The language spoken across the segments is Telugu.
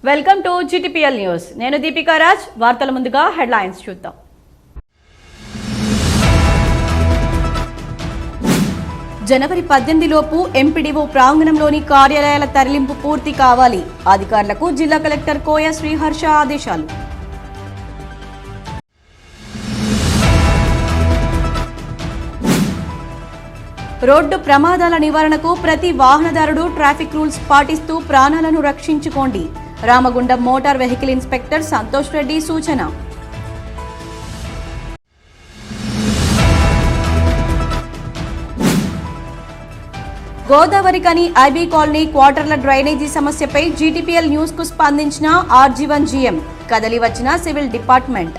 Welcome to GTPL news. నేను దీపికా రాజ్. వార్తల ముందుగా హెడ్లైన్స్ చూద్దాం. జనవరి 18 లోపు ఎంపీడీఓ ప్రాంగణంలోని కార్యాలయాల తరలింపు పూర్తి కావాలి. అధికారులకు జిల్లా కలెక్టర్ కోయ శ్రీహర్ష ఆదేశాలు. రోడ్డు ప్రమాదాల నివారణకు ప్రతి వాహనదారుడు ట్రాఫిక్ రూల్స్ పాటిస్తూ ప్రాణాలను రక్షించుకోండి. Ramagundam motor vehicle inspector Santosh Reddy సూచన. గోదావరి కని ఐబీ కాలనీ క్వార్టర్ల డ్రైనేజీ సమస్యపై GTPL న్యూస్ కు స్పందించిన RG1 GM. కదలి వచ్చిన civil department.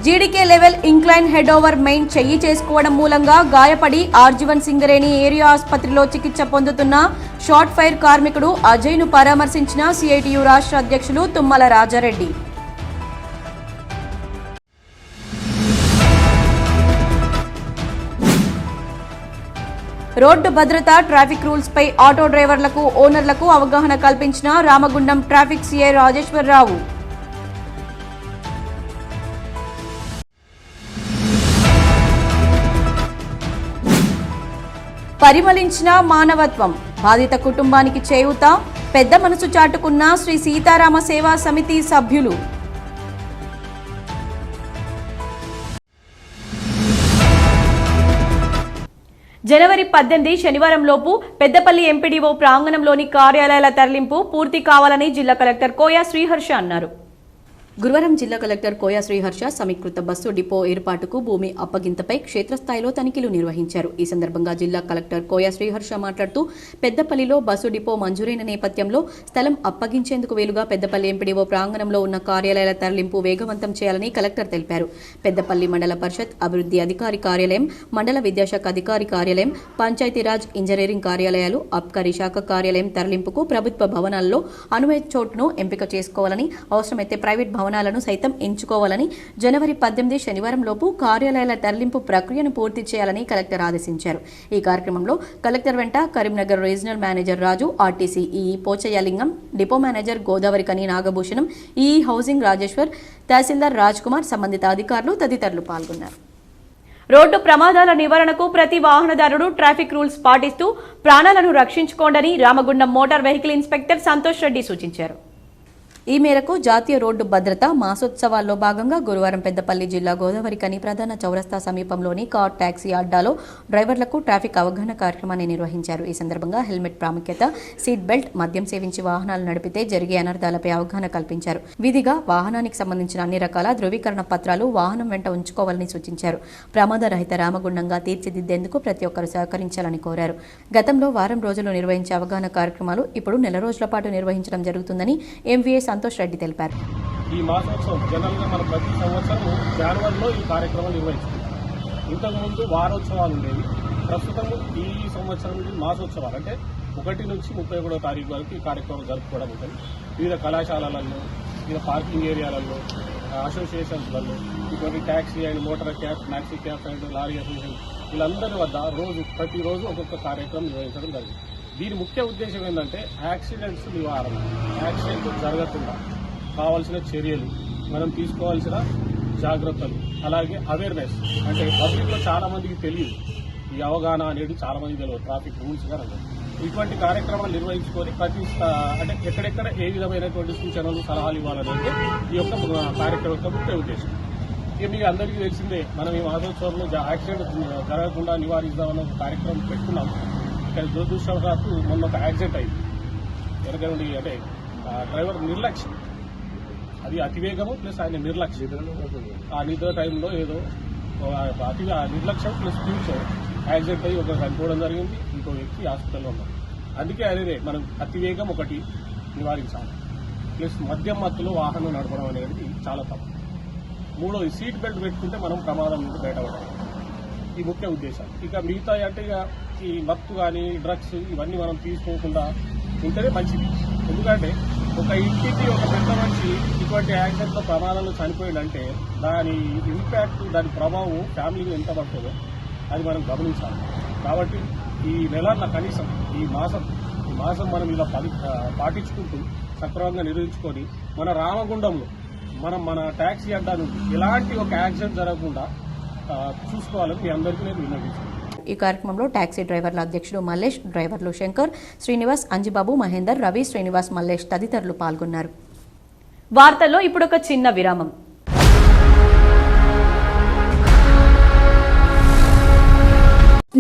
GDK level incline head over main చెయ్యి చేసుకోవడం మూలంగా గాయపడి RG1 సింగరేణి ఏరియా ఆసుపత్రిలో చికిత్స పొందుతున్న షార్ట్ ఫైర్ కార్మికుడు అజయ్ను పరామర్శించిన CITU రాష్ట్ర అధ్యక్షులు తుమ్మల రాజారెడ్డి. రోడ్డు భద్రత, ట్రాఫిక్ రూల్స్ పై ఆటో డ్రైవర్లకు, ఓనర్లకు అవగాహన కల్పించిన రామగుండం ట్రాఫిక్ CI రాజేశ్వరరావు. పరిమళించిన మానవత్వం, బాధిత కుటుంబానికి చేయూత, పెద్ద మనసు చాటుకున్న శ్రీ సీతారామ సేవా సమితి సభ్యులు. జనవరి 18 శనివారం లోపు పెద్దపల్లి ఎంపీడీఓ ప్రాంగణంలోని కార్యాలయాల తరలింపు పూర్తి కావాలని జిల్లా కలెక్టర్ కోయ శ్రీహర్ష అన్నారు. గురువారం జిల్లా కలెక్టర్ కోయ శ్రీహర్ష సమీకృత బస్సు డిపో ఏర్పాటుకు భూమి అప్పగింతపై క్షేత్రస్థాయిలో తనిఖీలు నిర్వహించారు. ఈ సందర్భంగా జిల్లా కలెక్టర్ కోయ శ్రీహర్ష మాట్లాడుతూ పెద్దపల్లిలో బస్సు డిపో మంజూరైన నేపథ్యంలో స్థలం అప్పగించేందుకు వీలుగా పెద్దపల్లి ఎంపీడీఓ ప్రాంగణంలో ఉన్న కార్యాలయాల తరలింపు వేగవంతం చేయాలని కలెక్టర్ తెలిపారు. పెద్దపల్లి మండల పరిషత్ అభివృద్ధి అధికారి కార్యాలయం, మండల విద్యాశాఖ అధికారి కార్యాలయం, పంచాయతీరాజ్ ఇంజనీరింగ్ కార్యాలయాలు, అబ్కారీ శాఖ కార్యాలయం తరలింపుకు ప్రభుత్వ భవనాల్లో అనువైన చోటును ఎంపిక చేసుకోవాలని, అవసరమైతే ప్రైవేట్ భవనాలను సైతం ఎంచుకోవాలని, జనవరి 18 శనివారం లోపు కార్యాలయాల తరలింపు ప్రక్రియను పూర్తి చేయాలని కలెక్టర్ ఆదేశించారు. ఈ కార్యక్రమంలో కలెక్టర్ వెంట Karimnagar regional manager Raju, RTC EE Pochaiahlingam, depot manager Godavarikhani Nagabhushanam, EE housing Rajeshwar, tahsildar Raj Kumar, సంబంధిత అధికారులు తదితరులు పాల్గొన్నారు. రోడ్డు ప్రమాదాల నివారణకు ప్రతి వాహనదారుడు ట్రాఫిక్ రూల్స్ పాటిస్తూ ప్రాణాలను రక్షించుకోండని Ramagundam motor vehicle inspector Santosh Reddy సూచించారు. ఈ మేరకు జాతీయ రోడ్డు భద్రత మాసోత్సవాల్లో భాగంగా గురువారం పెద్దపల్లి జిల్లా గోదావరి కని ప్రధాన చౌరస్తా సమీపంలోని కార్ టాక్సీ అడ్డాలో డ్రైవర్లకు ట్రాఫిక్ అవగాహన కార్యక్రమాన్ని నిర్వహించారు. ఈ సందర్భంగా హెల్మెట్ ప్రాముఖ్యత, సీట్ బెల్ట్, మద్యం సేవించి వాహనాలు నడిపితే జరిగే అనర్థాలపై అవగాహన కల్పించారు. విధిగా వాహనానికి సంబంధించిన అన్ని రకాల ధృవీకరణ పత్రాలు వాహనం వెంట ఉంచుకోవాలని సూచించారు. ప్రమాదరహిత రామగుండంగా తీర్చిదిద్దేందుకు ప్రతి ఒక్కరు సహకరించాలని కోరారు. గతంలో వారం రోజులు నిర్వహించే అవగాహన కార్యక్రమాలు ఇప్పుడు నెల రోజుల పాటు నిర్వహించడం జరుగుతుందని MVA సంతోష్ రెడ్డి తెలిపారు. ఈ మాసోత్సవం జనరల్గా మనం ప్రతి సంవత్సరం జనవరిలో ఈ కార్యక్రమాలు నిర్వహిస్తుంది. ఇంతకుముందు వారోత్సవాలు ఉండేవి. ప్రస్తుతం ఈ సంవత్సరం నుంచి మాసోత్సవాలు అంటే 1 నుంచి 31వ తారీఖు వరకు ఈ కార్యక్రమం జరుపుకోవడం ఉంటుంది. వివిధ కళాశాలలలో, వివిధ పార్కింగ్ ఏరియాలలో, అసోసియేషన్స్లలో, ఇటువంటి taxi and motor cab, maxi cab and lorry association వీళ్ళందరి వద్ద ప్రతిరోజు ఒక్కొక్క కార్యక్రమం నిర్వహించడం జరిగింది. దీని ముఖ్య ఉద్దేశం ఏంటంటే యాక్సిడెంట్స్ నివారణ, యాక్సిడెంట్ జరగకుండా కావాల్సిన చర్యలు, మనం తీసుకోవాల్సిన జాగ్రత్తలు, అలాగే అవేర్నెస్ అంటే పబ్లిక్లో చాలా మందికి తెలియదు, ఈ అవగాహన అనేది చాలా మందికి తెలియదు, ట్రాఫిక్ రూల్స్ కానీ ఇటువంటి కార్యక్రమాలు నిర్వహించుకొని ప్రతి అంటే ఎక్కడెక్కడ ఏ విధమైనటువంటి సూచనలు, సలహాలు ఇవ్వాలనేది ఈ యొక్క కార్యక్రమం యొక్క ముఖ్య ఉద్దేశం. ఇక మీకు అందరికీ తెలిసిందే, మనం ఈ మాసోత్సవంలో యాక్సిడెంట్ జరగకుండా నివారిద్దామన్న ఒక కార్యక్రమం పెట్టుకున్నాం. కానీ దురదృష్టవశాత్తు మొన్న ఒక యాక్సిడెంట్ అయింది. వెనకనుండి అంటే డ్రైవర్ నిర్లక్ష్యం, అది అతివేగము ప్లస్ ఆయన నిర్లక్ష్యం, ఆ నిద్ర టైంలో ఏదో నిర్లక్ష్యం ప్లస్ స్పీడ్తో యాక్సిడెంట్ అయ్యి ఒకరు చనిపోవడం జరిగింది, ఇంకో వ్యక్తి హాస్పిటల్లో ఉన్నారు. అందుకే అనేది మనం అతివేగం ఒకటి నివారించాలి, ప్లస్ మద్యం మత్తులో వాహనం నడపడం అనేది చాలా తప్పు. మూడోది సీట్ బెల్ట్ పెట్టుకుంటే మనం ప్రమాదం నుండి బయటపడాలి. ఈ ముఖ్య ఉద్దేశం. ఇక మిగతా అంటే ఇక ఈ మత్తు కానీ డ్రగ్స్ ఇవన్నీ మనం తీసుకోకుండా ఉంటేనే మంచిది. ఎందుకంటే ఒక ఇంటికి ఒక పెద్ద మనిషి ఇటువంటి యాక్సిడెంట్లో ప్రమాదంలో చనిపోయిందంటే దాని ఇంపాక్ట్, దాని ప్రభావం ఫ్యామిలీకి ఎంత పడుతుందో అది మనం గమనించాలి. కాబట్టి ఈ నెలన్న కనీసం ఈ మాసం మనం ఇలా పాటించుకుంటూ సక్రమంగా నిర్వహించుకొని మన రామగుండంలో మన ట్యాక్సీ అడ్డా నుండి ఎలాంటి ఒక యాక్సిడెంట్ జరగకుండా చూసుకోవాలని మీ అందరికీ నేను విన్నవించుకుంటున్నాను. ఈ కార్యక్రమంలో టాక్సీ డ్రైవర్ల అధ్యక్షుడు మల్లేష్, డ్రైవర్లు శంకర్, శ్రీనివాస్, అంజిబాబు, మహేందర్, రవి, శ్రీనివాస్, మల్లేష్ తదితరులు పాల్గొన్నారు. వార్తల్లో ఇప్పుడు ఒక చిన్న విరామం.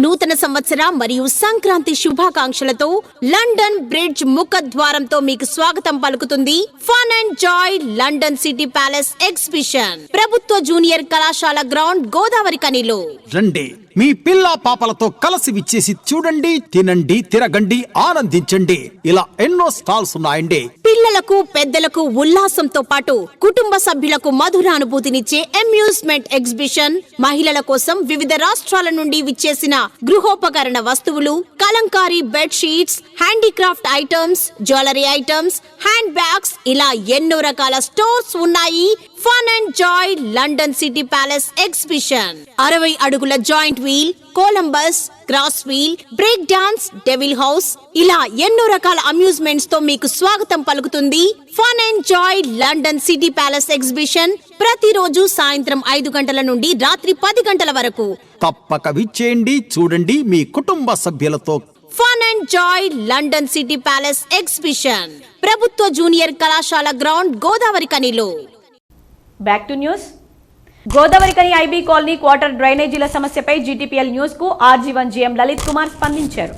నూతన సంవత్సర మరియు సంక్రాంతి శుభాకాంక్షలతో లండన్ బ్రిడ్జ్ ముఖద్వారంతో మీకు స్వాగతం పలుకుతుంది fun and joy London city palace exhibition ప్రభుత్వ జూనియర్ కళాశాల గ్రౌండ్ గోదావరి కనిలో. రండి, మీ పిల్ల పాపలతో కలిసి విచ్చేసి చూడండి, తినండి, తిరగండి, ఆనందించండి. ఇలా ఎన్నో స్టాల్స్ ఉన్నాయండి. పిల్లలకు పెద్దలకు ఉల్లాసంతో పాటు కుటుంబ సభ్యులకు మధుర అనుభూతినిచ్చే అమ్యూజ్మెంట్ ఎగ్జిబిషన్, మహిళల కోసం వివిధ రాష్ట్రాల నుండి విచ్చేసిన గృహోపకరణ వస్తువులు, Kalamkari bed sheets, handicraft items, jewellery items, hand bags, ఇలా ఎన్నో రకాల స్టోర్స్ ఉన్నాయి. Fun and joy London city palace exhibition 60 అడుగుల giant wheel, Columbus, cross wheel, break dance, devil house, ఇలా ఎన్నో రకాల అమ్యూజ్మెంట్స్ తో మీకు స్వాగతం పలుకుతుంది fun and joy London city palace exhibition. ప్రతిరోజు సాయంత్రం 5 గంటల నుండి రాత్రి 10 గంటల వరకు. తప్పక విచ్చేయండి, చూడండి మీ కుటుంబ సభ్యులతో. Fun and joy London city palace exhibition ప్రభుత్వ జూనియర్ కళాశాల గ్రౌండ్ గోదావరి కనిలో. Back to news. Godavarikhani IB colony quarter డ్రైనేజీల సమస్యపై జీటీపీఎల్ న్యూస్ కు ఆర్జీవన్ జీఎం లలిత్ కుమార్ స్పందించారు.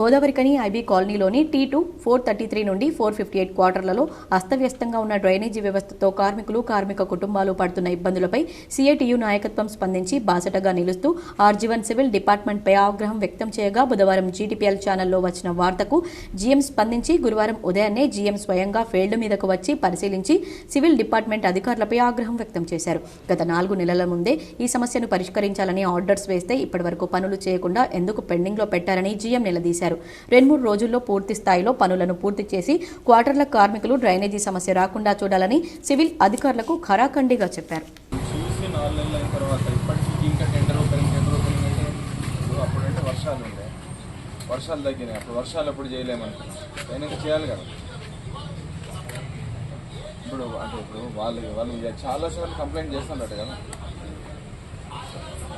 గోదావరికని ఐబీ కాలనీలోని T2 433 నుండి 458 క్వార్టర్లలో అస్తవ్యస్తంగా ఉన్న డ్రైనేజీ వ్యవస్థతో కార్మికులు, కార్మిక కుటుంబాలు పడుతున్న ఇబ్బందులపై సిఐటియు నాయకత్వం స్పందించి బాసటగా నిలుస్తూ ఆర్జీవన్ సివిల్ డిపార్ట్మెంట్పై ఆగ్రహం వ్యక్తం చేయగా బుధవారం జీటీపీఎల్ ఛానల్లో వచ్చిన వార్తకు జీఎం స్పందించి గురువారం ఉదయాన్నే జీఎం స్వయంగా ఫీల్డ్ మీదకు వచ్చి పరిశీలించి సివిల్ డిపార్ట్మెంట్ అధికారులపై ఆగ్రహం వ్యక్తం చేశారు. గత 4 నెలల ముందే ఈ సమస్యను పరిష్కరించాలని ఆర్డర్స్ వేస్తే ఇప్పటివరకు పనులు చేయకుండా ఎందుకు పెండింగ్లో పెట్టారని జీఎం నిలదీశారు. 2-3 రోజుల్లో పూర్తి స్థాయిలో పనులను పూర్తి చేసి క్వార్టర్ల కార్మికులు డ్రైనేజీ సమస్య రాకుండా చూడాలని సివిల్ అధికారులకు ఖరాఖండిగా చెప్పారు. వర్షాలు తగ్గినాయి, అప్పుడు వర్షాలు ఎప్పుడు చేయలేమనుకున్నాం, అయినా చేయాలి కదా. ఇప్పుడు వాళ్ళు చాలాసార్లు కంప్లైంట్ చేస్తున్నట్టు కదా,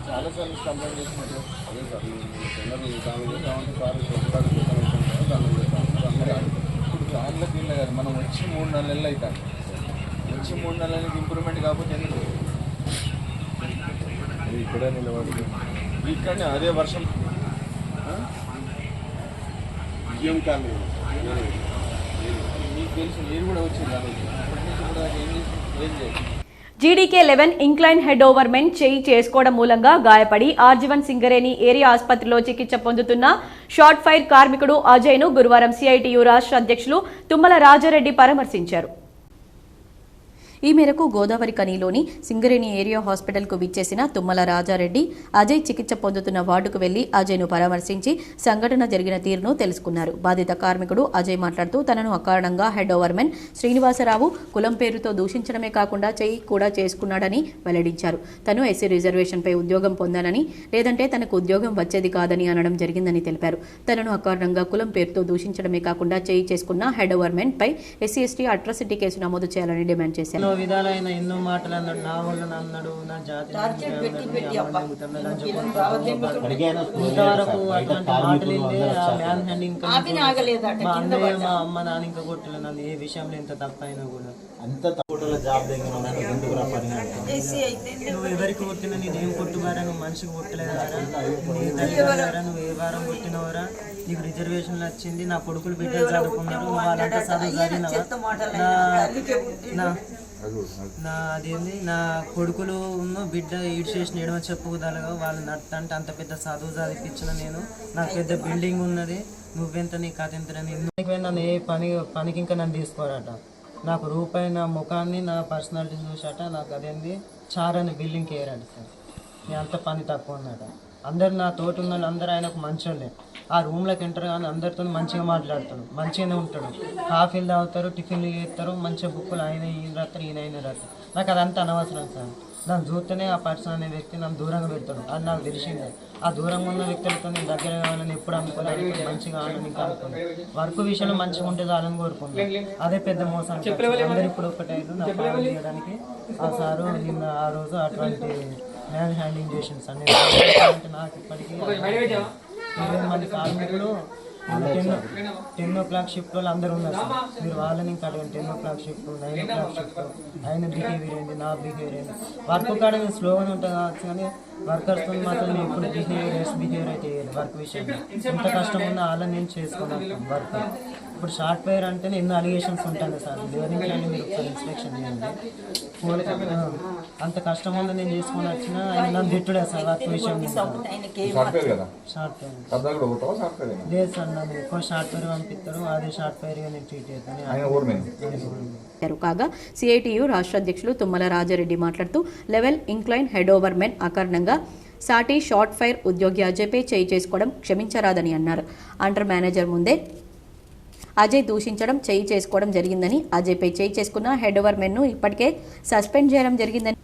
చాలాసార్లు కంప్లైంట్ చేస్తున్నట్టు. అదే సార్ ఇప్పుడు దాంట్లో దీనిలో కదా మనం వచ్చి 3-4 నెలలు అవుతాం. వచ్చి 3 నెలలకి ఇంప్రూవ్మెంట్ కాకపోతే ఎందుకు ఇక్కడే నిలబడి ఇక్కడనే అదే వర్షం ఏం కాదు. మీకు తెలుసు, మీరు కూడా వచ్చారు కాబట్టి ఇప్పటి నుంచి కూడా ఏం చేయాలి. జీడీకే 11 ఇంక్లైన్ హెడ్ ఓవర్మెంట్ చేయి చేసుకోవడం మూలంగా గాయపడి ఆర్జీవన్ సింగరేణి ఏరియా ఆసుపత్రిలో చికిత్స పొందుతున్న షార్ట్ ఫైర్ కార్మికుడు అజయ్ను గురువారం సిఐటియు రాష్ట్ర అధ్యక్షులు తుమ్మల రాజారెడ్డి పరామర్శించారు. ఈ మేరకు గోదావరి కనిలోని సింగరేణి ఏరియా హాస్పిటల్కు విచ్చేసిన తుమ్మల రాజారెడ్డి అజయ్ చికిత్స పొందుతున్న వార్డుకు వెళ్లి అజయ్ను పరామర్శించి సంఘటన జరిగిన తీరును తెలుసుకున్నారు. బాధిత కార్మికుడు అజయ్ మాట్లాడుతూ తనను అకారణంగా హెడ్ ఓవర్మెన్ శ్రీనివాసరావు కులం పేరుతో దూషించడమే కాకుండా చెయ్యి కూడా చేసుకున్నాడని వెల్లడించారు. తను ఎస్సీ రిజర్వేషన్పై ఉద్యోగం పొందానని, లేదంటే తనకు ఉద్యోగం వచ్చేది కాదని అనడం జరిగిందని తెలిపారు. తనను అకారణంగా కులం పేరుతో దూషించడమే కాకుండా చెయ్యి చేసుకున్న హెడ్ ఓవర్మెన్ పై ఎస్సీ ఎస్టీ అట్రాసిటీ కేసు నమోదు చేయాలని డిమాండ్ చేశారు. విధాలైన ఎన్నో మాటలు అన్నాడు, నా వాళ్ళు అన్నాడు, నా జాతి ఇంతవరకు అటువంటి మాటలు మ్యాన్ హ్యాండింగ్ మా అన్నయ్య మా అమ్మ నాన్న ఇంకా కొట్టలేదు. నన్ను ఏ విషయంలో ఎంత తప్పైనా కూడా నువ్వు ఎవరికి కొట్టినా నీదేం కొట్టుబారా, నువ్వు మనిషికి కొట్టలేదారా, నీ తల్లిదండ్రులారా, నువ్వు ఏ వారం కొట్టినవరా, నీకు రిజర్వేషన్లు వచ్చింది, నా కొడుకులు బిడ్డలు చదువుకున్నారు, వాళ్ళంతా చదువు చదివినవా, నా అదేంది నా కొడుకులు బిడ్డ ఈడ్ చేసిన ఎడమ చెప్పుకోదలగా వాళ్ళు నడుతుంటే అంత పెద్ద చదువు చదివించిన నేను, నాకు పెద్ద బిల్డింగ్ ఉన్నది, నువ్వెంత నీ కథ ఎంత, నన్ను ఏ పనికి ఇంకా నన్ను తీసుకోరట, నాకు రూపాయి నా ముఖాన్ని నా పర్సనాలిటీ చూసాట, నాకు అదేంది చారని బిల్డింగ్కి వేయరండి సార్, నేను అంత పని తక్కువ ఉన్నట. అందరు నా తోటి ఉన్న వాళ్ళు అందరూ ఆయనకు మంచోళ్ళే, ఆ రూమ్లోకి ఎంటర్ కానీ అందరితో మంచిగా మాట్లాడతాడు, మంచిగానే ఉంటాడు, కాఫీలు తాగుతారు, టిఫిన్లు చేస్తారు, మంచిగా బుక్కులు ఆయన ఈయన రాస్తారు, ఈయన రాస్తారు. నాకు అదంతా అనవసరం సార్. నన్ను చూస్తేనే ఆ పర్సన్ అనే వ్యక్తి నన్ను దూరంగా పెడతాడు. అది నాకు తెలిసిందే. ఆ దూరంగా ఉన్న వ్యక్తులతో నేను దగ్గర కావాలని ఎప్పుడు అనుకోలేదు. మంచిగా కావాలని ఇంకా అనుకున్నాను. వర్క్ విషయంలో మంచిగా ఉంటే చాలని కోరుకున్నాను. అదే పెద్ద మోసం. అందరు ఇప్పుడు ఒకటైదు నా పాలన చేయడానికి ఆ సారు నిన్న ఆ రోజు అటువంటి మ్యాన్ హ్యాండింగ్ చేసింది సార్. నేను నాకు ఇప్పటికీ 20 మంది కార్మికులు 10 o'clock షిఫ్ట్ వాళ్ళు అందరూ ఉన్నారు సార్. మీరు వాళ్ళని ఇంకా అడగండి. 10 o'clock షిఫ్ట్, 9 o'clock షిఫ్ట్, ఆయన బిహేవియర్ ఏంటి, నా బిహేవియర్ ఏంటి. వర్క్ కాడ నేను స్లోగానే ఉంటుంది కావచ్చు, కానీ వర్కర్స్తో మాత్రం నేను ఇప్పుడు బిహేవియర్ అయితే చేయాలి. వర్క్ విషయంలో ఎంత కష్టం ఉన్నా వాళ్ళని నేను చేసుకున్నాను వర్క్. ఇప్పుడు షార్ట్ ఫైర్ అంటే ఎన్నో అలిగేషన్స్ ఉంటాయి సార్. లెర్నింగ్ అని మీరు ఒకసారి ఇన్స్పెక్షన్ చేయండి. అంత కష్టం ఉందని నేను చేసుకొని వచ్చిన ఆయన నన్ను తిట్టుడే సార్ వర్క్ విషయం. షార్ట్ ఫైర్ లేదు సార్, నన్ను ఎక్కువ షార్ట్ ఫైర్ పంపిస్తారు. అదే షార్ట్ ఫైర్గా నేను ట్రీట్ చేస్తాను. కాగా సిఐటియు రాష్ట్ర అధ్యక్షులు తుమ్మల రాజారెడ్డి మాట్లాడుతూ level incline head over men అకారణంగా సాటి షార్ట్ ఫైర్ ఉద్యోగి అజయ్పై చేయి చేసుకోవడం క్షమించరాదని అన్నారు. అండర్ మేనేజర్ ముందే అజయ్ దూషించడం, చేయి చేసుకోవడం జరిగిందని, అజయ్పై చేయి చేసుకున్న హెడ్ ఓవర్ మెన్ను ఇప్పటికే సస్పెండ్ చేయడం జరిగిందని,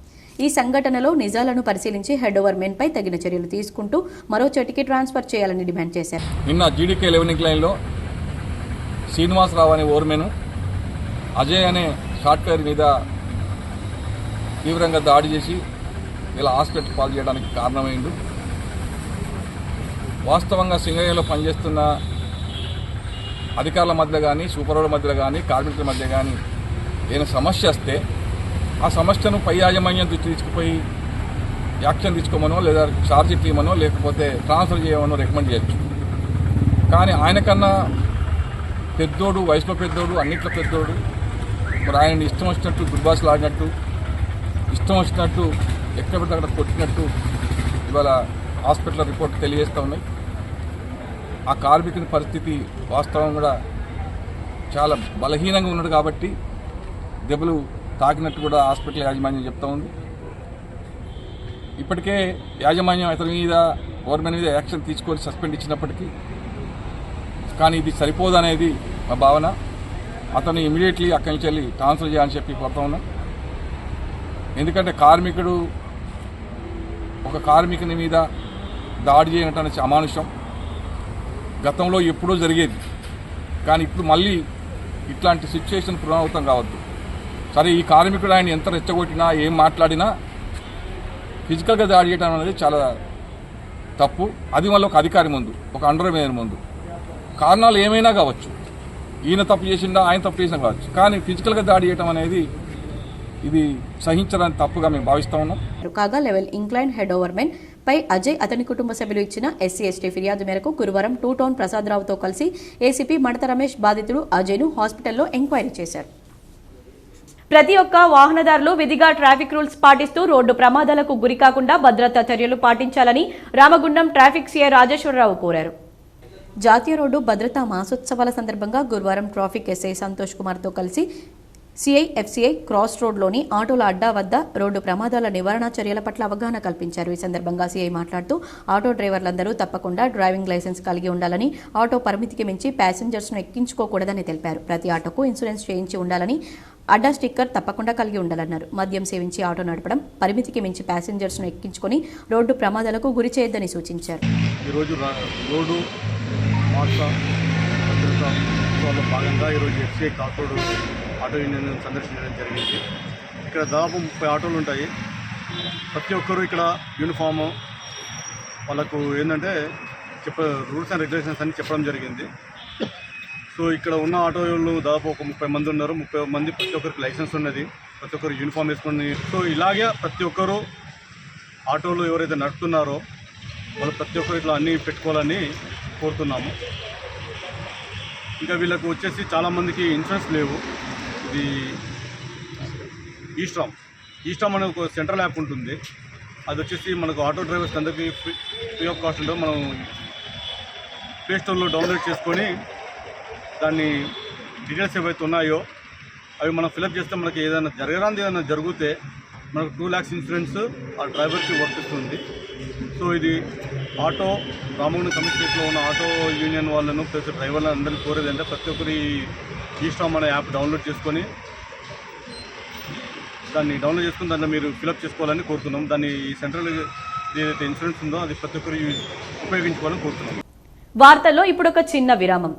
ఈ సంఘటనలో నిజాలను పరిశీలించి హెడ్ ఓవర్ మెన్ పై తగిన చర్యలు తీసుకుంటూ మరో చోటికి ట్రాన్స్ఫర్ చేయాలని డిమాండ్ చేశారు. నిన్న జీడీకే లెవెన్ ఇంక్లైన్లో శ్రీనివాసరావు అనే ఓవర్మెన్ అజయ్ అనే సాఫ్ట్వేర్ మీద తీవ్రంగా దాడి చేసి ఇలా హాస్పిటల్ పాలు చేయడానికి కారణమైంది. వాస్తవంగా సింగయ్యలో పనిచేస్తున్న అధికారుల మధ్య కానీ, సూపర్వైజర్ మధ్య కానీ, కార్మికుల మధ్య కానీ ఏదైనా సమస్య వస్తే ఆ సమస్యను పై యాజమాన్యం తీసుకుపోయి యాక్షన్ తీసుకోమనో, లేదా ఛార్జ్ షీట్ ఇవ్వమనో, లేకపోతే ట్రాన్స్ఫర్ చేయమనో రికమెండ్ చేయొచ్చు. కానీ ఆయనకన్నా పెద్దోడు, వయసులో పెద్దోడు, అన్నింటిలో పెద్దోడు, మరి ఆయన ఇష్టం వచ్చినట్టు దుర్భాషలు ఆడినట్టు, ఇష్టం వచ్చినట్టు ఎక్కడ పడితే అక్కడ కొట్టినట్టు ఇవాళ హాస్పిటల్ రిపోర్ట్ తెలియజేస్తూ ఉన్నాయి. ఆ కార్మికుని పరిస్థితి వాస్తవం కూడా చాలా బలహీనంగా ఉన్నాడు కాబట్టి దెబ్బలు తాకినట్టు కూడా హాస్పిటల్ యాజమాన్యం చెప్తా ఉంది. ఇప్పటికే యాజమాన్యం అతని మీద, గవర్నమెంట్ మీద యాక్షన్ తీసుకొని సస్పెండ్ ఇచ్చినప్పటికీ కానీ ఇది సరిపోదనేది మా భావన. అతను ఇమీడియట్లీ అక్కడి నుంచి వెళ్ళి ట్రాన్స్ఫర్ చేయాలని చెప్పి కోరుతా ఉన్నాం. ఎందుకంటే ఒక కార్మికుని మీద దాడి చేయనట్టు అమానుషం గతంలో ఎప్పుడో జరిగేది. కానీ ఇప్పుడు మళ్ళీ ఇట్లాంటి సిచ్యువేషన్ పునరావృతం కావద్దు. సరే, ఈ కార్మికుడు ఆయన ఎంత రెచ్చగొట్టినా, ఏం మాట్లాడినా ఫిజికల్గా దాడి చేయడం అనేది చాలా తప్పు. అది వల్ల ఒక అధికారి ముందు, ఒక అండర్ మేనేజర్ ముందు కారణాలు ఏమైనా కావచ్చు. ఈయన తప్పు చేసిందా, ఆయన తప్పు చేసినా కావచ్చు. కానీ ఫిజికల్గా దాడి చేయడం అనేది ఇది సహించడానికి తప్పుగా మేము భావిస్తా ఉన్నాం. కాగా level incline head over men పై అజయ్, అతని కుటుంబ సభ్యులు ఇచ్చిన ఎస్సీ/ఎస్టీ ఫిర్యాదు మేరకు గురువారం 2 టౌన్ ప్రసాదరావుతో కలిసి ఏసీపీ మడత రమేష్ బాధితుడు అజయ్ను హాస్పిటల్లో ఎంక్వైరీ చేశారు. ప్రతి ఒక్క వాహనదారులు విధిగా ట్రాఫిక్ రూల్స్ పాటిస్తూ రోడ్డు ప్రమాదాలకు గురికాకుండా భద్రతా చర్యలు పాటించాలని రామగుండం ట్రాఫిక్ సీఐ రాజేశ్వరరావు కోరారు. జాతీయ రోడ్డు భద్రతా మాసోత్సవాల సందర్భంగా గురువారం ట్రాఫిక్ ఎస్ఐ సంతోష్ కుమార్తో కలిసి సిఐ/ఎఫ్సిఐ క్రాస్ రోడ్లోని ఆటోల అడ్డా వద్ద రోడ్డు ప్రమాదాల నివారణ చర్యల పట్ల అవగాహన కల్పించారు. ఈ సందర్భంగా సిఐ మాట్లాడుతూ ఆటో డ్రైవర్లందరూ తప్పకుండా డ్రైవింగ్ లైసెన్స్ కలిగి ఉండాలని, ఆటో పరిమితికి మించి ప్యాసింజర్స్ను ఎక్కించుకోకూడదని తెలిపారు. ప్రతి ఆటోకు ఇన్సూరెన్స్ చేయించి ఉండాలని, అడ్డా స్టిక్కర్ తప్పకుండా కలిగి ఉండాలన్నారు. మద్యం సేవించి ఆటో నడపడం, పరిమితికి మించి ప్యాసింజర్స్ను ఎక్కించుకొని రోడ్డు ప్రమాదాలకు గురి చేయొద్దని సూచించారు. రోడ్డు భాగంగా ఈరోజు FCI cross road auto union సందర్శించడం జరిగింది. ఇక్కడ దాదాపు 30 ఆటోలు ఉంటాయి. ప్రతి ఒక్కరూ ఇక్కడ యూనిఫామ్ వాళ్ళకు ఏంటంటే రూల్స్ అండ్ రెగ్యులేషన్స్ అని చెప్పడం జరిగింది. సో ఇక్కడ ఉన్న ఆటోలు దాదాపు ఒక 30 మంది ఉన్నారు. 30 మంది ప్రతి ఒక్కరికి లైసెన్స్ ఉన్నది, ప్రతి ఒక్కరు యూనిఫామ్ వేసుకుని. సో ఇలాగే ప్రతి ఒక్కరు ఆటోలు ఎవరైతే నడుపుతున్నారో వాళ్ళు ప్రతి ఒక్కరు ఇట్లా అన్నీ పెట్టుకోవాలని కోరుతున్నాము. ఇంకా వీళ్ళకు వచ్చేసి చాలామందికి ఇన్సూరెన్స్ లేవు. ఇది ఈస్ట్రామ్ అనే ఒక సెంట్రల్ యాప్ ఉంటుంది. అది వచ్చేసి మనకు ఆటో డ్రైవర్స్ అందరికీ ఫ్రీ ఆఫ్ కాస్ట్ ఉంటుంది. మనం ప్లే స్టోర్లో డౌన్లోడ్ చేసుకొని దాన్ని డీటెయిల్స్ ఏవైతే ఉన్నాయో అవి మనం ఫిలప్ చేస్తే మనకి ఏదైనా జరిగితే మనకు 2 lakhs ఇన్సూరెన్స్ ఆ డ్రైవర్కి వర్తిస్తుంది. సో ఇది ఆటో రామగుండం కమిషనరేట్లో ఉన్న ఆటో యూనియన్ వాళ్ళను ప్లస్ డ్రైవర్లను అందరికీ కోరేది అంటే ప్రతి ఒక్కరి ఈస్ట్రామ్ అనే యాప్ డౌన్లోడ్ చేసుకొని దాన్ని డౌన్లోడ్ చేసుకుని దాంట్లో మీరు ఫిలప్ చేసుకోవాలని కోరుతున్నాం. దాన్ని సెంట్రల్ ఏదైతే ఇన్సూరెన్స్ ఉందో అది ప్రతి ఒక్కరు ఉపయోగించుకోవాలని కోరుతున్నాం. వార్తల్లో ఇప్పుడు ఒక చిన్న విరామం.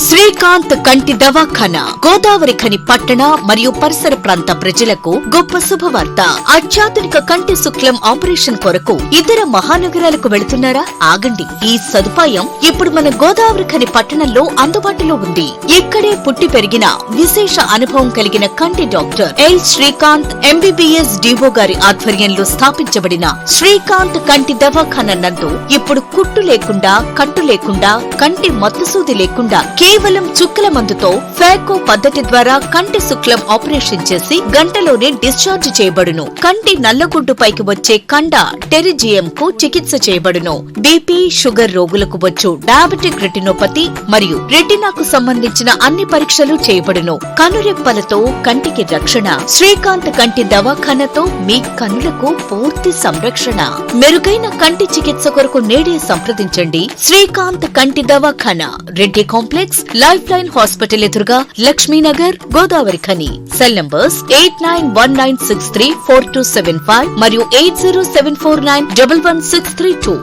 శ్రీకాంత్ కంటి దవాఖానా గోదావరి ఖని పట్టణ మరియు పరిసర ప్రాంత ప్రజలకు గొప్ప శుభవార్త. అత్యాధునిక కంటి శుక్లం ఆపరేషన్ కొరకు ఇతర మహానగరాలకు వెళుతున్నారా? ఆగండి, ఈ సదుపాయం ఇప్పుడు మన గోదావరి ఖని పట్టణంలో అందుబాటులో ఉంది. ఇక్కడే పుట్టి పెరిగిన విశేష అనుభవం కలిగిన కంటి డాక్టర్ ఎల్ శ్రీకాంత్ ఎంబీబీఎస్ డివో గారి ఆధ్వర్యంలో స్థాపించబడిన శ్రీకాంత్ కంటి దవాఖానా నందు ఇప్పుడు కుట్టు లేకుండా, కట్టు లేకుండా, కంటి మత్తుసూది లేకుండా కేవలం చుక్కల మందుతో ఫాకో పద్ధతి ద్వారా కంటి శుక్లం ఆపరేషన్ చేసి గంటలోనే డిశ్చార్జ్ చేయబడును. కంటి నల్లగుడ్డు పైకి వచ్చే కండ టెరిజియం కు చికిత్స చేయబడును. బీపీ, షుగర్ రోగులకు వచ్చు డయాబెటిక్ రెటినోపతి మరియు రెటినాకు సంబంధించిన అన్ని పరీక్షలు చేయబడును. కనురెప్పలతో కంటికి రక్షణ. శ్రీకాంత్ కంటి దవాఖానతో మీ కనులకు పూర్తి సంరక్షణ. మెరుగైన కంటి చికిత్స కొరకు నేడే సంప్రదించండి. శ్రీకాంత్ కంటి దవాఖానా, Reddy complex, life line hospital ఎదురుగా, Lakshminagar, Godavarikhani. Cell numbers 8919634275 మరియు 8074911632.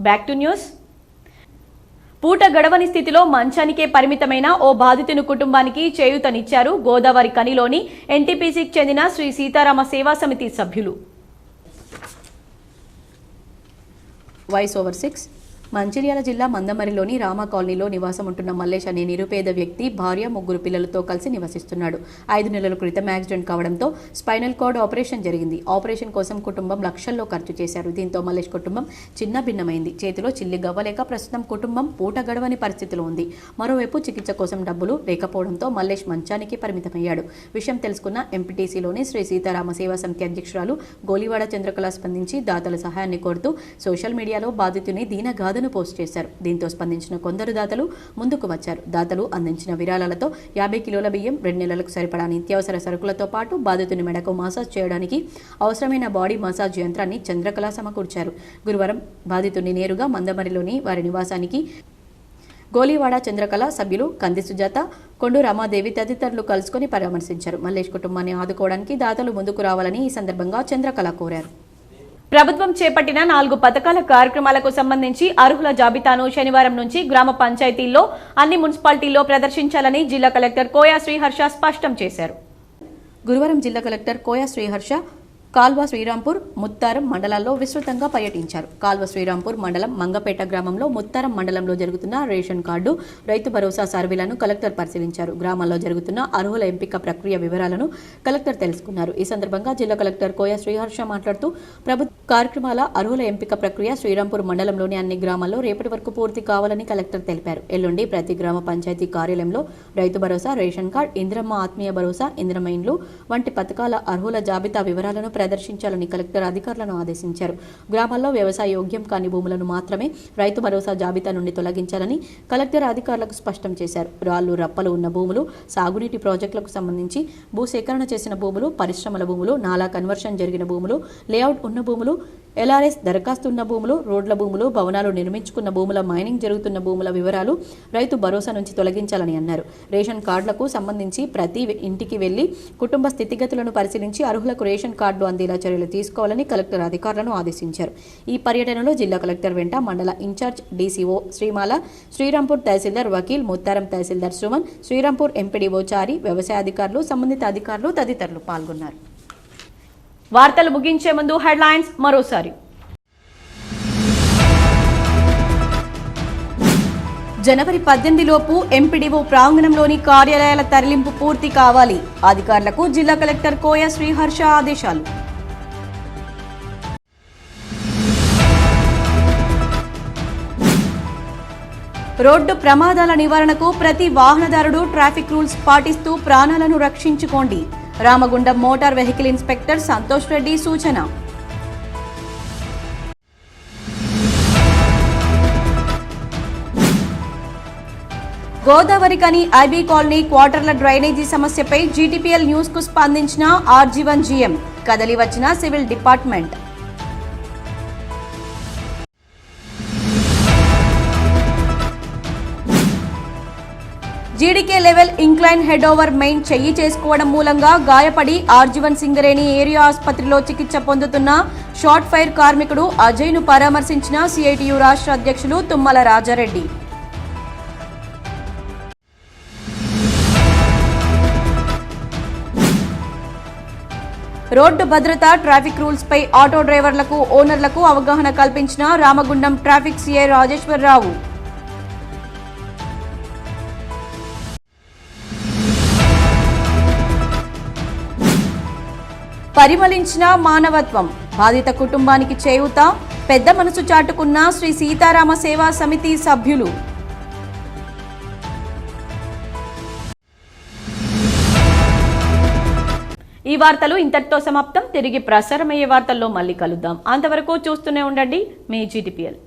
Back to news. పూట గడవని స్థితిలో మంచానికే పరిమితమైన ఓ బాధితుని కుటుంబానికి చేయూతనిచ్చారు గోదావరి ఖనిలోని ఎన్టీపీసీకి చెందిన శ్రీ సీతారామ సేవా సమితి సభ్యులు. Voice over 6. మంచిర్యాల జిల్లా మందమరిలోని రామ కాలనీలో నివాసం ఉంటున్న మల్లేష్ అనే నిరుపేద వ్యక్తి భార్య, 3 పిల్లలతో కలిసి నివసిస్తున్నాడు. 5 నెలల క్రితం యాక్సిడెంట్ కావడంతో స్పైనల్ కార్డ్ ఆపరేషన్ జరిగింది. ఆపరేషన్ కోసం కుటుంబం లక్షల్లో ఖర్చు చేశారు. దీంతో మల్లేష్ కుటుంబం చిన్న భిన్నమైంది. చేతిలో చిల్లి గవ్వలేక ప్రస్తుతం కుటుంబం పూట గడవని పరిస్థితిలో ఉంది. మరోవైపు చికిత్స కోసం డబ్బులు లేకపోవడంతో మల్లేష్ మంచానికి పరిమితమయ్యాడు. విషయం తెలుసుకున్న ఎంపీటీసీలోని శ్రీ సీతారామ సేవా సమితి అధ్యక్షురాలు గోలివాడ చంద్రకళ స్పందించి దాతల సహాయాన్ని కోరుతూ సోషల్ మీడియాలో బాధితుని దీనగాథ పోస్ట్ చేశారు. దీంతో స్పందించిన కొందరు దాతలు ముందుకు వచ్చారు. దాతలు అందించిన విరాళాలతో 50 కిలోల బియ్యం, 2 నెలలకు సరిపడా నిత్యావసర సరుకులతో పాటు బాధితుని మెడకు మసాజ్ చేయడానికి అవసరమైన బాడీ మసాజ్ యంత్రాన్ని చంద్రకళ సమకూర్చారు. గురువారం బాధితుని నేరుగా మందమరిలోని వారి నివాసానికి గోలివాడ చంద్రకళ సభ్యులు కంది సుజాత, కొండు రమాదేవి తదితరులు కలుసుకుని పరామర్శించారు. మల్లేష్ కుటుంబాన్ని ఆదుకోవడానికి దాతలు ముందుకు రావాలని ఈ సందర్భంగా చంద్రకళ కోరారు. ప్రభుత్వం చేపట్టిన 4 పథకాల కార్యక్రమాలకు సంబంధించి అర్హుల జాబితాను శనివారం నుంచి గ్రామ పంచాయతీల్లో అన్ని మున్సిపాలిటీల్లో ప్రదర్శించాలని జిల్లా కలెక్టర్ కోయా శ్రీహర్ష స్పష్టం చేశారు. గురువారం జిల్లా కలెక్టర్ కోయా శ్రీహర్ష కాల్వ శ్రీరాంపూర్, ముత్తారం మండలాల్లో విస్తృతంగా పర్యటించారు. కాల్వ శ్రీరాంపూర్ మండలం మంగపేట గ్రామంలో, ముత్తారం మండలంలో జరుగుతున్న ration card, Rythu Bharosa సర్వేలను collector పరిశీలించారు. గ్రామాల్లో జరుగుతున్న అర్హుల ఎంపిక ప్రక్రియ వివరాలను కలెక్టర్ తెలుసుకున్నారు. ఈ సందర్భంగా జిల్లా కలెక్టర్ కోయా శ్రీహర్ష మాట్లాడుతూ ప్రభుత్వ కార్యక్రమాల అర్హుల ఎంపిక ప్రక్రియ శ్రీరాంపూర్ మండలంలోని అన్ని గ్రామాల్లో రేపటి వరకు పూర్తి కావాలని కలెక్టర్ తెలిపారు. ఎల్లుండి ప్రతి గ్రామ పంచాయతీ కార్యాలయంలో రైతు భరోసా, రేషన్ కార్డు, ఇందిరమ్మ ఆత్మీయ భరోసా, ఇందిరమ్మ ఇండ్లు వంటి పథకాల అర్హుల జాబితా వివరాలను ప్రదర్శించాలని కలెక్టర్ అధికారులను ఆదేశించారు. గ్రామాల్లో వ్యవసాయ యోగ్యం కాని భూములను మాత్రమే రైతు భరోసా జాబితా నుండి తొలగించాలని కలెక్టర్ అధికారులకు స్పష్టం చేశారు. రాళ్లు, రప్పలు ఉన్న భూములు, సాగునీటి ప్రాజెక్టులకు సంబంధించి భూసేకరణ చేసిన భూములు, పరిశ్రమల భూములు, నాలా కన్వర్షన్ జరిగిన భూములు, లేఅవుట్ ఉన్న భూములు, ఎల్ఆర్ఎస్ దరఖాస్తు ఉన్న భూములు, రోడ్ల భూములు, భవనాలు నిర్మించుకున్న భూముల, మైనింగ్ జరుగుతున్న భూముల వివరాలు రైతు భరోసా నుంచి తొలగించాలని అన్నారు. రేషన్ కార్డులకు సంబంధించి ప్రతి ఇంటికి వెళ్లి కుటుంబ స్థితిగతులను పరిశీలించి అర్హులకు రేషన్ కార్డులు అందేలా చర్యలు తీసుకోవాలని కలెక్టర్ అధికారులను ఆదేశించారు. ఈ పర్యటనలో జిల్లా కలెక్టర్ వెంట మండల ఇన్ఛార్జ్ డీసీఓ శ్రీమాల, శ్రీరాంపూర్ తహసీల్దార్ వకీల్, ముత్తారం తహసీల్దార్ సుమన్, శ్రీరాంపూర్ ఎంపీడీఓ చారి, వ్యవసాయ అధికారులు, సంబంధిత అధికారులు తదితరులు పాల్గొన్నారు. వార్తలు ముగించే ముందు హెడ్లైన్స్ మరోసారి. జనవరి 18 లోపు ఎంపీడీఓ ప్రాంగణంలోని కార్యాలయాల తరలింపు పూర్తి కావాలి. అధికారులకు జిల్లా కలెక్టర్ కోయా శ్రీహర్ష ఆదేశాలు. రోడ్డు ప్రమాదాల నివారణకు ప్రతి వాహనదారుడు ట్రాఫిక్ రూల్స్ పాటిస్తూ ప్రాణాలను రక్షించుకోండి. Ramagundam motor vehicle inspector Santosh Reddy సూచన. గోదావరి ఖని ఐబీ కాలనీ క్వార్టర్ల డ్రైనేజీ సమస్యపై జీటీపీఎల్ న్యూస్ కు స్పందించిన ఆర్జీవన్ జీఎం, కదలి వచ్చిన civil department. GDK level incline head over main చెయ్యి చేసుకోవడం మూలంగా గాయపడి ఆర్జీవన్ సింగరేణి ఏరియా ఆసుపత్రిలో చికిత్స పొందుతున్న షార్ట్ ఫైర్ కార్మికుడు అజయ్ను పరామర్శించిన సిఐటియు రాష్ట్ర అధ్యక్షులు తుమ్మల రాజారెడ్డి. రోడ్డు భద్రత, ట్రాఫిక్ రూల్స్ పై ఆటో డ్రైవర్లకు, ఓనర్లకు అవగాహన కల్పించిన రామగుండం ట్రాఫిక్ సిఐ రాజేశ్వరరావు. పరిమళించిన మానవత్వం, బాధిత కుటుంబానికి చేయూత, పెద్ద మనసు చాటుకున్న శ్రీ సీతారామ సేవా సమితి సభ్యులు. ఈ వార్తలు ఇంతటితో సమాప్తం. తిరిగి ప్రసారమయ్యే వార్తల్లో మళ్ళీ కలుద్దాం. అంతవరకు చూస్తూనే ఉండండి మీ GTPL.